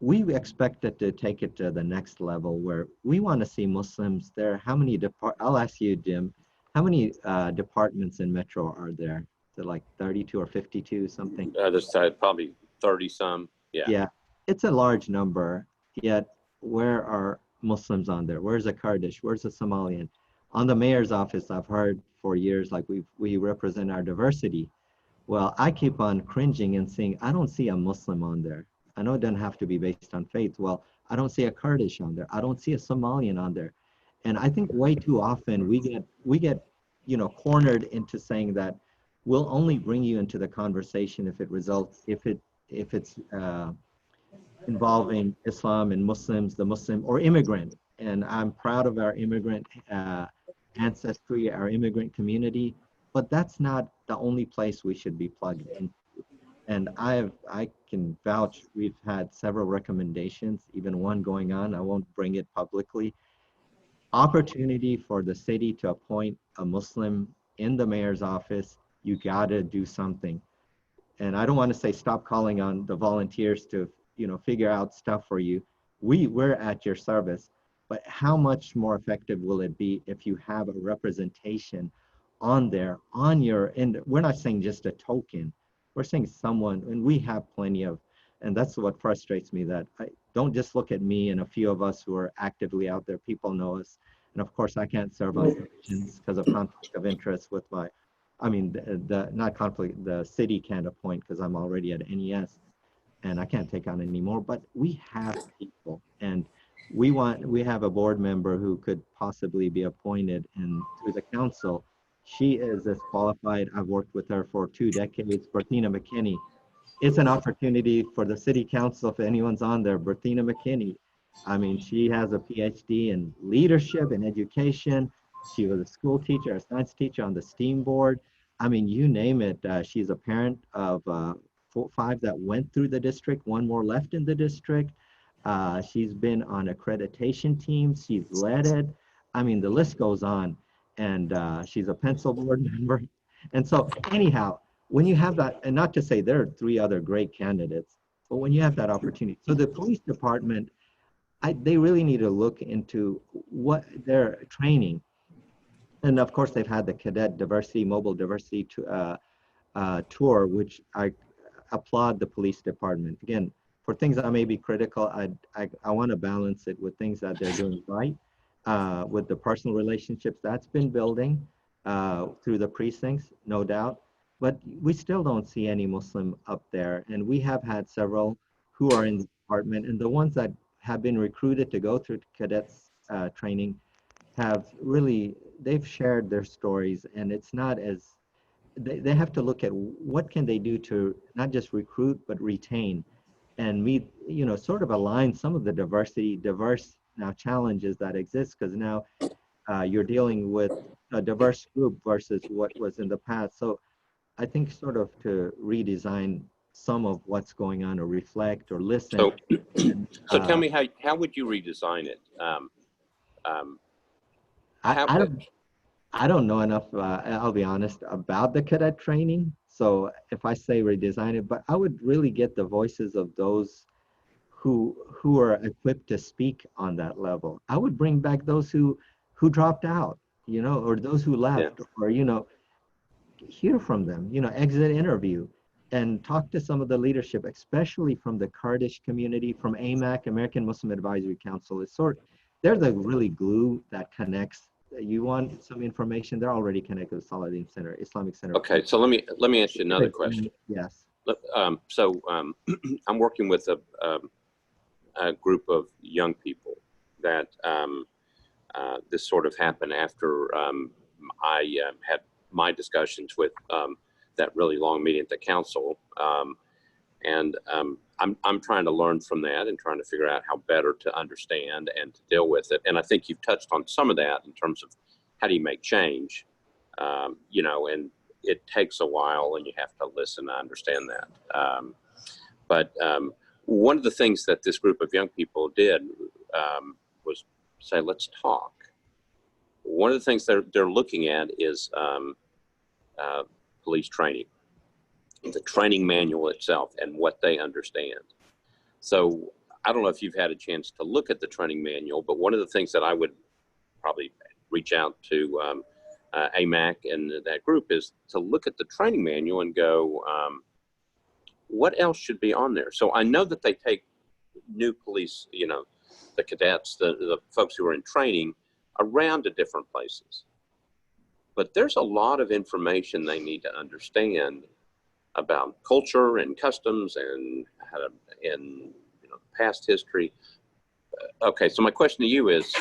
We expected to take it to the next level where we want to see Muslims there. I'll ask you, Jim, how many departments in Metro are there? Is it like 32 or 52, something? This side, probably 30 some. Yeah. Yeah, it's a large number. Yet, where are Muslims on there? Where's the Kurdish? Where's the Somalian? On the mayor's office, I've heard for years, like we represent our diversity. Well, I keep on cringing and saying, I don't see a Muslim on there. I know it doesn't have to be based on faith. Well, I don't see a Kurdish on there. I don't see a Somalian on there. And I think way too often we get cornered into saying that we'll only bring you into the conversation if it's involving Islam and Muslims, the Muslim or immigrant. And I'm proud of our immigrant ancestry, our immigrant community, but that's not the only place we should be plugged in. And I can vouch, we've had several recommendations, even one going on, I won't bring it publicly. Opportunity for the city to appoint a Muslim in the mayor's office. You got to do something. And I don't want to say stop calling on the volunteers to, figure out stuff for you. We're at your service, but how much more effective will it be if you have a representation on there, on your, and we're not saying just a token. We're saying someone, and we have plenty of, and that's what frustrates me, that I don't just look at me and a few of us who are actively out there. People know us. And of course, I can't serve on commissions because of conflict of interest with my, I mean, the not conflict, the city can't appoint because I'm already at NES and I can't take on any more, but we have people, and we have a board member who could possibly be appointed, and through the council, she is as qualified. I've worked with her for 2 decades, Bertina McKinney. It's an opportunity for the city council, if anyone's on there, Bertina McKinney. I mean, she has a PhD in leadership and education. She was a school teacher, a science teacher on the STEAM board. I mean, you name it. She's a parent of 5 that went through the district, 1 more left in the district. She's been on accreditation teams. She's led it. I mean, the list goes on. And she's a pencil board member. And so anyhow, when you have that, and not to say there are 3 other great candidates, but when you have that opportunity, so the police department, they really need to look into what their training. And of course, they've had the cadet diversity, mobile diversity tour, which I applaud the police department. Again, for things I may be critical, I want to balance it with things that they're doing right, with the personal relationships that's been building through the precincts, no doubt. But we still don't see any Muslim up there. And we have had several who are in the department, and the ones that have been recruited to go through cadets training have really, they've shared their stories, and it's not as, they have to look at what can they do to not just recruit but retain and meet, sort of align some of the diverse now challenges that exist, because now you're dealing with a diverse group versus what was in the past. So I think sort of to redesign some of what's going on, or reflect or listen. So, And, so tell me how would you redesign it? I, I don't know enough, I'll be honest, about the cadet training. So if I say redesign it, but I would really get the voices of those who are equipped to speak on that level. I would bring back those who dropped out, or those who left, Yeah. or hear from them, exit interview, and talk to some of the leadership, especially from the Kurdish community, from AMAC, American Muslim Advisory Council. They're the really glue that connects. You want some information, they're already connected with Saladin Center, Islamic Center. Okay, so let me ask you another question. Yes. I'm working with a group of young people that this sort of happened after I had my discussions with that really long meeting at the council, and I'm trying to learn from that and trying to figure out how better to understand and to deal with it. And I think you've touched on some of that in terms of how do you make change, and it takes a while and you have to listen to understand that. But one of the things that this group of young people did was say, let's talk. One of the things they're looking at is police training, the training manual itself and what they understand. So I don't know if you've had a chance to look at the training manual, but one of the things that I would probably reach out to AMAC and that group is to look at the training manual and go, what else should be on there? So I know that they take new police, the cadets, the folks who are in training around to different places. But there's a lot of information they need to understand about culture and customs and how to, and past history. Okay, so my question to you is,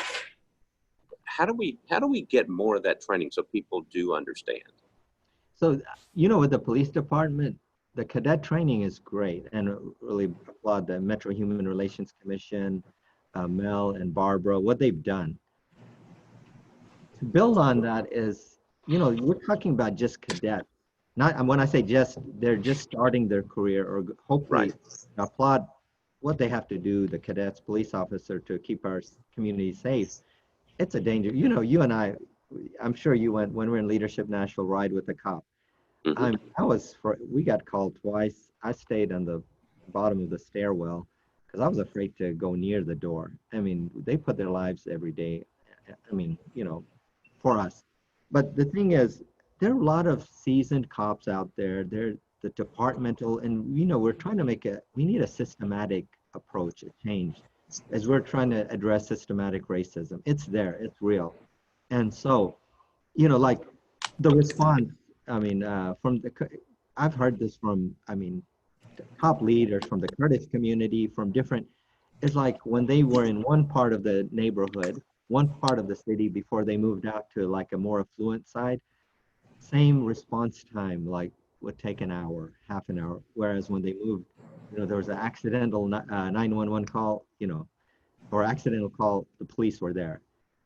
how do we get more of that training so people do understand? So with the police department, the cadet training is great, and really applaud the Metro Human Relations Commission, Mel and Barbara, what they've done. To build on that is, we're talking about just cadets. Not, and when I say just, they're just starting their career, or hopefully applaud what they have to do, the cadets, police officer, to keep our community safe. It's a danger. You and I I'm sure you went when we were in Leadership Nashville ride with the cop. Mhm. We got called twice. I stayed on the bottom of the stairwell because I was afraid to go near the door. I mean, they put their lives every day. I mean, for us. But the thing is, there are a lot of seasoned cops out there. They're the departmental, and we're trying to we need a systematic approach, a change, as we're trying to address systematic racism. It's there, it's real. And so, like the response, I mean, I've heard this from, I mean, top leaders from the Kurdish community, from different, it's like when they were in one part of the neighborhood, one part of the city before they moved out to like a more affluent side, same response time, like would take an hour, half an hour. Whereas when they moved, there was an accidental 911 call, or accidental call, the police were there.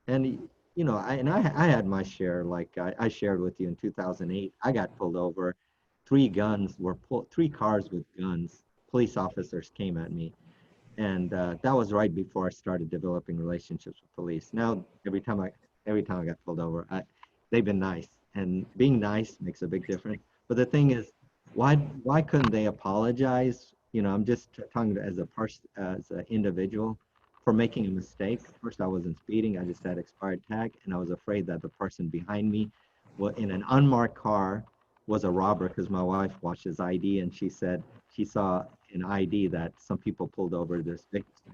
And, I had my share, like I shared with you in 2008, I got pulled over. Three cars with guns, police officers came at me. And that was right before I started developing relationships with police. Now, every time I got pulled over, they've been nice, and being nice makes a big difference. But the thing is, why couldn't they apologize? I'm just talking as a person, as an individual, for making a mistake. First, I wasn't speeding; I just had expired tag, and I was afraid that the person behind me, in an unmarked car, was a robber because my wife watched his ID, and she said she saw an ID that some people pulled over this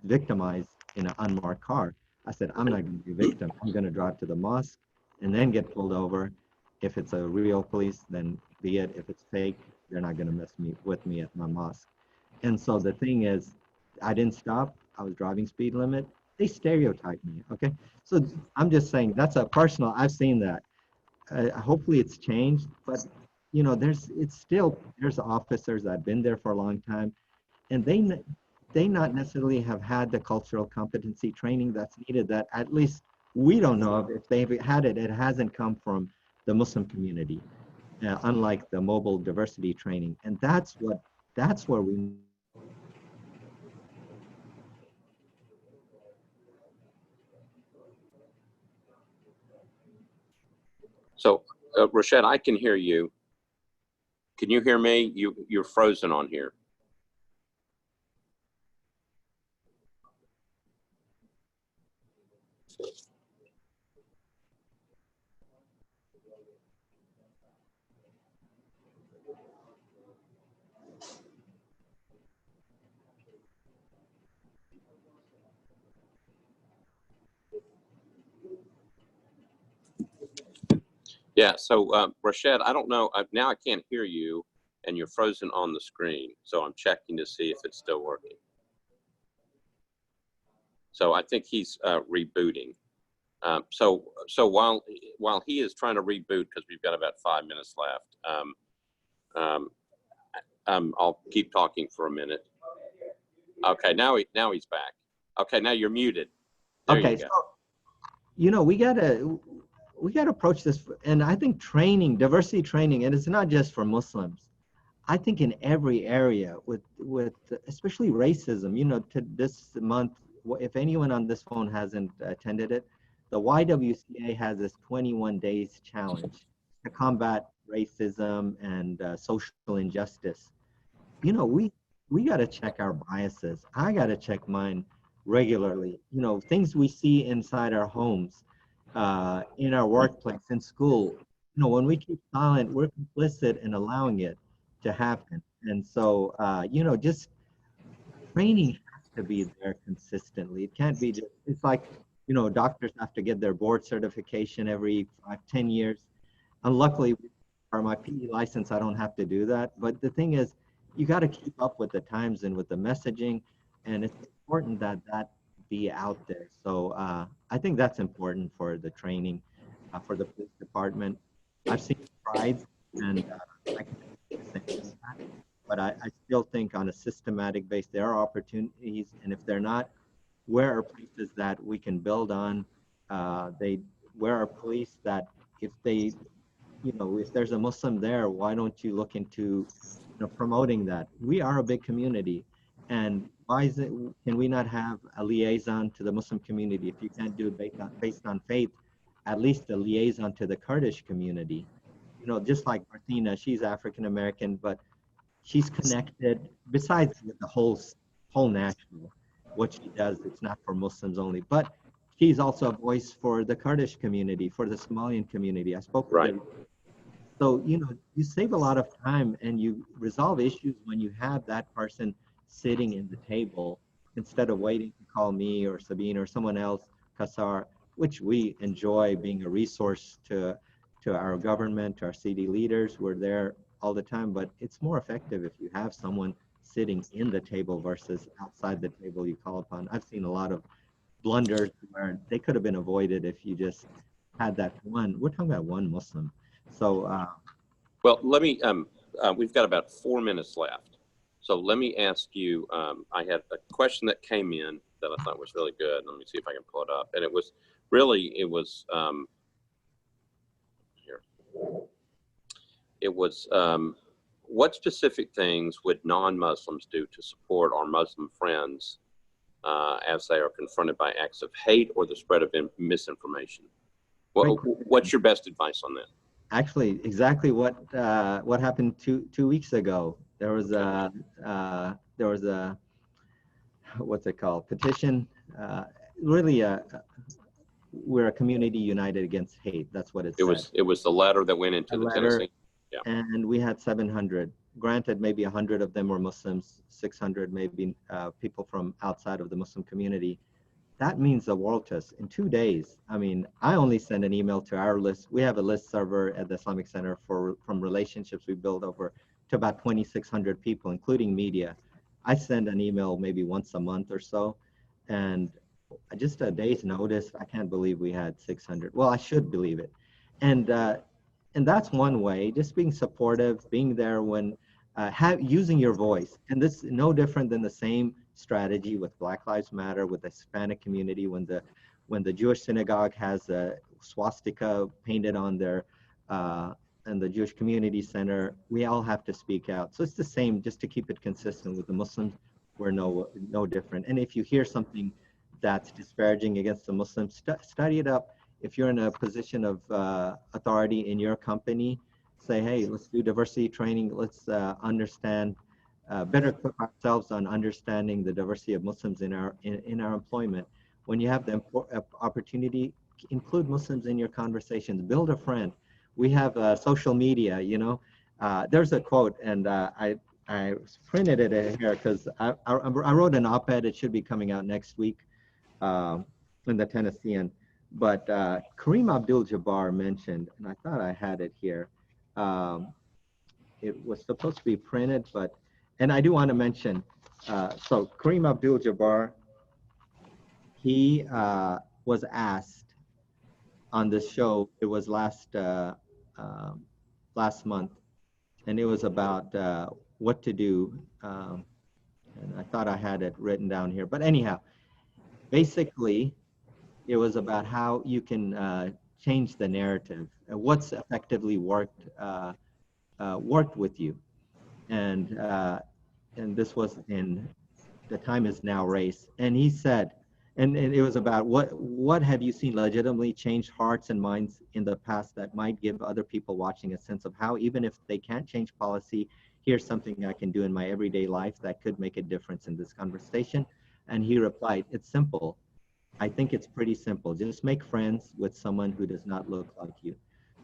victimized in an unmarked car. I said, I'm not going to be a victim. I'm going to drive to the mosque and then get pulled over. If it's a real police, then be it. If it's fake, they're not going to mess with me at my mosque. And so the thing is, I didn't stop. I was driving speed limit. They stereotyped me. Okay. So I'm just saying that's a personal, I've seen that. Hopefully it's changed, but there's officers that have been there for a long time, and they not necessarily have had the cultural competency training that's needed, that at least we don't know of. If they've had it, it hasn't come from the Muslim community, unlike the mobile diversity training. And that's where we So, Rashed, I can hear you. Can you hear me? You're frozen on here. Yeah. So, Rashed, I don't know. Now I can't hear you, and you're frozen on the screen. So I'm checking to see if it's still working. So I think he's rebooting. So while he is trying to reboot, because we've got about 5 minutes left, um, I'll keep talking for a minute. Okay, now he's back. Okay, now you're muted. There okay. you So go. we gotta approach this, and I think training, diversity training, and it's not just for Muslims. I think in every area with especially racism, to this month, if anyone on this phone hasn't attended it, the YWCA has this 21 days challenge to combat racism and social injustice. We got to check our biases. I got to check mine regularly. Things we see inside our homes, in our workplace, in school. When we keep silent, we're complicit in allowing it to happen. And so, just training has to be there consistently. It can't be just, it's like, doctors have to get their board certification every 5, 10 years. Unluckily, for my PE license, I don't have to do that. But the thing is, you got to keep up with the times and with the messaging, and it's important that that be out there. So I think that's important for the training, for the police department. I've seen strides, and I can make the same impact. But I still think on a systematic base, there are opportunities, and if they're not, where are places that we can build on? Where are police that if they if there's a Muslim there, why don't you look into, promoting that? We are a big community, and why is it? Can we not have a liaison to the Muslim community? If you can't do it based on faith, at least a liaison to the Kurdish community. You know, just like Martina, she's African American, but she's connected. Besides with the whole national, what she does, it's not for Muslims only, but she's also a voice for the Kurdish community, for the Somalian community. I spoke with Right. her. So, you know, you save a lot of time and you resolve issues when you have that person sitting in the table instead of waiting to call me or Sabine or someone else, Kassar, which we enjoy being a resource to our government, to our city leaders. We're there all the time, but it's more effective if you have someone sitting in the table versus outside the table you call upon. I've seen a lot of blunders where they could have been avoided if you just had that one. We're talking about one Muslim. So Well, let me, we've got about 4 minutes left. So let me ask you, I had a question that came in that I thought was really good. Let me see if I can pull it up. And it was really, here. It was, what specific things would non-Muslims do to support our Muslim friends as they are confronted by acts of hate or the spread of misinformation? What's your best advice on that? actually, exactly what happened two weeks ago. There was a what's it called, petition. Really, we're a community united against hate. That's what it said. It was the letter that went into A the letter, Tennessee. Yeah. and we had 700. Granted, maybe 100 of them were Muslims, 600 maybe people from outside of the Muslim community. That means the world to us. In 2 days, I mean, I only send an email to our list. We have a list server at the Islamic Center from relationships we build over to about 2,600 people, including media. I send an email maybe once a month or so, and just a day's notice, I can't believe we had 600. Well, I should believe it, and that's one way. Just being supportive, being there when using your voice, and this is no different than the same strategy with Black Lives Matter, with the Hispanic community, when the Jewish synagogue has a swastika painted on their and the Jewish Community Center, we all have to speak out. So it's the same, just to keep it consistent with the Muslims. We're no different. And if you hear something that's disparaging against the Muslims, study it up. If you're in a position of authority in your company, say, hey, let's do diversity training. Let's understand, better equip ourselves on understanding the diversity of Muslims in our employment. When you have the opportunity, include Muslims in your conversations. Build a friend. We have social media. You know, there's a quote, and I printed it here because I wrote an op-ed. It should be coming out next week in the Tennessean. But Kareem Abdul-Jabbar mentioned, and I thought I had it here. It was supposed to be printed, and I do want to mention, so Kareem Abdul-Jabbar, he was asked on this show. It was last month, and it was about what to do. And I thought I had it written down here, but anyhow, basically, it was about how you can change the narrative, what's effectively worked with you, and this was in The Time Is Now race, and he said, and it was about what have you seen legitimately change hearts and minds in the past that might give other people watching a sense of how, even if they can't change policy, here's something I can do in my everyday life that could make a difference in this conversation. And he replied, it's simple. I think it's pretty simple. Just make friends with someone who does not look like you.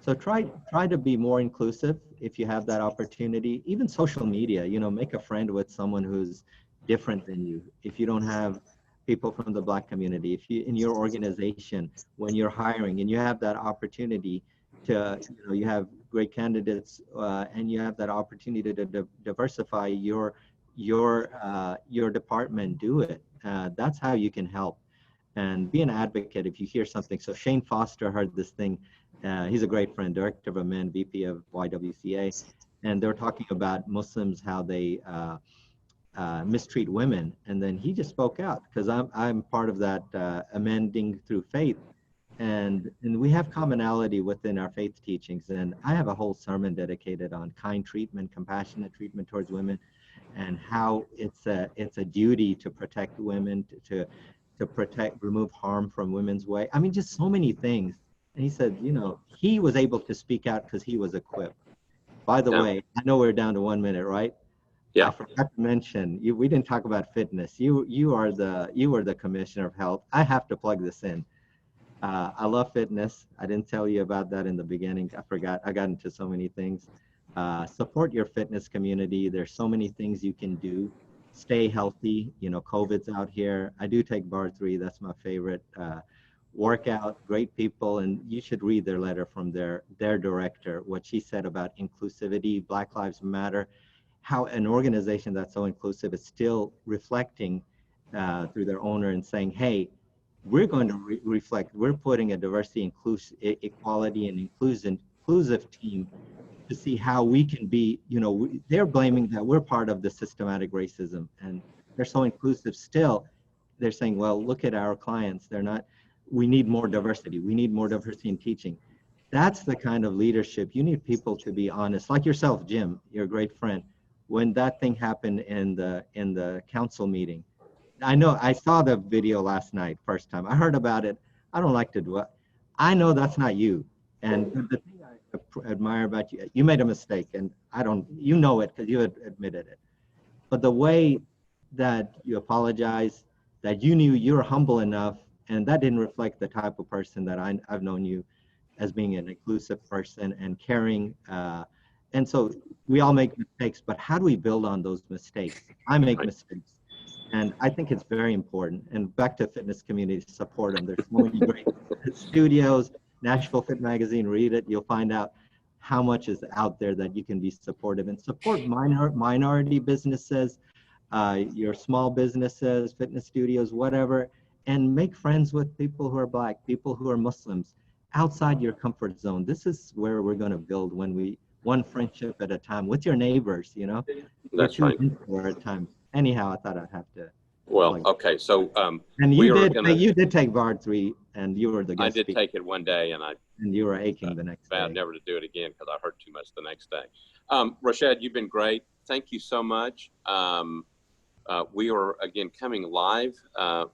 So try to be more inclusive if you have that opportunity. Even social media, you know, make a friend with someone who's different than you. If you don't have people from the Black community, if you in your organization, when you're hiring and you have that opportunity to, you know, you have great candidates and you have that opportunity to diversify your department, do it. That's how you can help. And be an advocate if you hear something. So Shane Foster heard this thing. He's a great friend, director of AMEN, VP of YWCA. And they're talking about Muslims, how they mistreat women. And then he just spoke out because I'm part of that amending through faith. And we have commonality within our faith teachings. And I have a whole sermon dedicated on kind treatment, compassionate treatment towards women, and how it's a duty to protect women, to protect, remove harm from women's way. I mean, just so many things. And he said, you know, he was able to speak out because he was equipped. By the Yeah. way, I know we're down to 1 minute, right? I Yeah. forgot to mention you. We didn't talk about fitness. You were the commissioner of health. I have to plug this in. I love fitness. I didn't tell you about that in the beginning. I forgot. I got into so many things. Support your fitness community. There's so many things you can do. Stay healthy. You know, COVID's out here. I do take bar 3. That's my favorite. Workout, great people, and you should read their letter from their director. What she said about inclusivity, Black Lives Matter, how an organization that's so inclusive is still reflecting through their owner and saying, hey, we're going to reflect, we're putting a diversity, equality, and inclusive team to see how we can be, you know, they're blaming that we're part of the systematic racism, and they're so inclusive still. They're saying, well, look at our clients. They're not, we need more diversity. We need more diversity in teaching. That's the kind of leadership. You need people to be honest, like yourself, Jim, you're a great friend. When that thing happened in the council meeting, I know I saw the video last night, first time. I heard about it. I don't like to do it. I know that's not you. And the thing I admire about you, you made a mistake, and I don't, you know it because you had admitted it. But the way that you apologize, that you knew you're humble enough, and that didn't reflect the type of person that I've known you as being an inclusive person and caring. And so we all make mistakes, but how do we build on those mistakes? I make Right. mistakes. And I think it's very important. And back to fitness community, support them. There's so many great studios, Nashville Fit Magazine, read it. You'll find out how much is out there that you can be supportive and support minority businesses, your small businesses, fitness studios, whatever, and make friends with people who are Black, people who are Muslims, outside your comfort zone. This is where we're going to build when we one friendship at a time with your neighbors, you know, or That's two right. at a time. Anyhow, I thought I'd have to Well, plug. okay. So And we are gonna. you did take bar 3, and you were the I guest did speaker, take it one day, and I and you were aching the next vowed day. never to do it again because I hurt too much the next day. Rashed, you've been great. Thank you so much. We are again coming live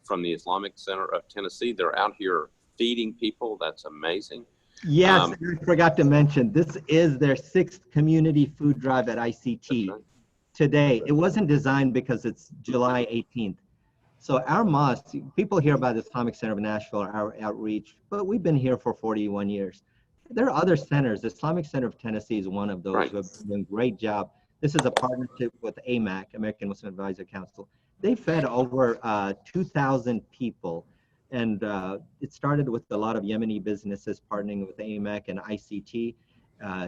from the Islamic Center of Tennessee. They're out here feeding people. That's amazing. Yes, I forgot to mention, this is their 6th community food drive at That's ICT right. today. It wasn't designed because it's July 18th. So our mosque, people hear about the Islamic Center of Nashville, our outreach, but we've been here for 41 years. There are other centers. The Islamic Center of Tennessee is one of those Right. who have been doing a great job. This is a partnership with AMAC, American Muslim Advisory Council. They fed over 2,000 people. And it started with a lot of Yemeni businesses partnering with AMAC and ICT.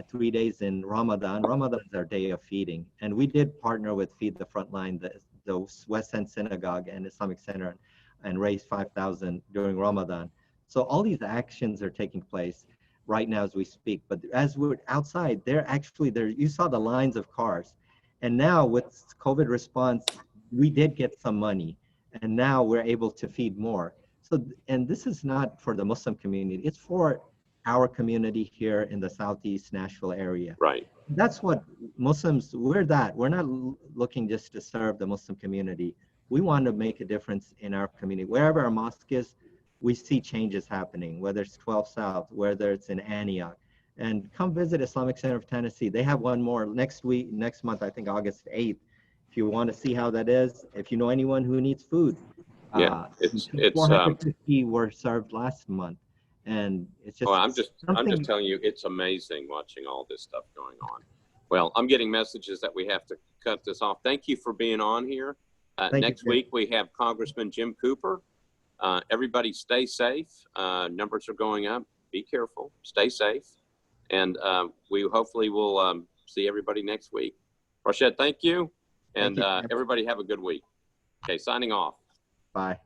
3 days in Ramadan. Ramadan is our day of feeding. And we did partner with Feed the Frontline, the West End Synagogue and Islamic Center, and raised 5,000 during Ramadan. So all these actions are taking place right now as we speak. But as we're outside, they're actually there. You saw the lines of cars. And now with COVID response, we did get some money. And now we're able to feed more. So, and this is not for the Muslim community, it's for our community here in the Southeast Nashville area. Right. That's what Muslims, we're that. We're not looking just to serve the Muslim community. We want to make a difference in our community. Wherever our mosque is, we see changes happening, whether it's 12 South, whether it's in Antioch. And come visit Islamic Center of Tennessee. They have one more next month, I think August 8th. If you want to see how that is, if you know anyone who needs food. Yeah. It's 450 were served last month. And it's just well, I'm just something. telling you, it's amazing watching all this stuff going on. Well, I'm getting messages that we have to cut this off. Thank you for being on here. Next week we have Congressman Jim Cooper. Everybody stay safe. Numbers are going up. Be careful. Stay safe. And we hopefully will see everybody next week. Rashed, thank you. And everybody have a good week. Okay, signing off. Bye.